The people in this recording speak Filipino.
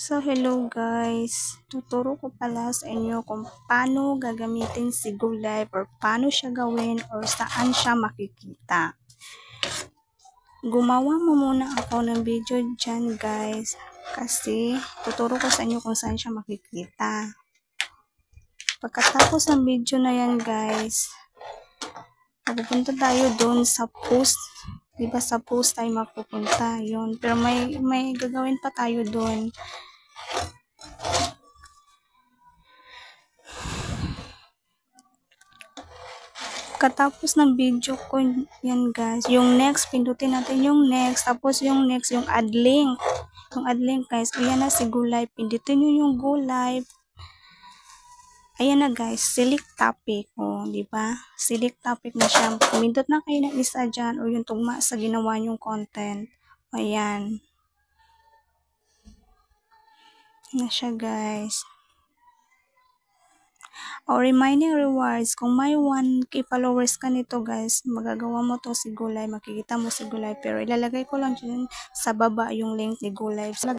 So, hello guys. Tuturo ko pala sa inyo kung paano gagamitin si Go Live or paano siya gawin or saan siya makikita. Gumawa mo muna ako ng video dyan guys kasi tuturo ko sa inyo kung saan siya makikita. Pagkatapos ng video na yan guys, pupunta tayo doon sa post. Diba sa post tayo mapupunta yun. Pero may gagawin pa tayo doon. Katapos ng video ko yan guys, yung next, pindutin natin yung next, tapos yung next, yung add link. Yung add link guys, ayan na si Go Live, pindutin nyo yung Go Live. Ayan na guys, select topic. O, diba? Select topic na siya. Pindot na kayo ng isa dyan o yung tugma sa ginawa nyong content. Ayan. Na siya guys. O, reminding rewards. Kung may 1K followers ka nito guys, magagawa mo to si Go Live. Makikita mo si Go Live. Pero ilalagay ko lang dyan sa baba yung link ni Go Live.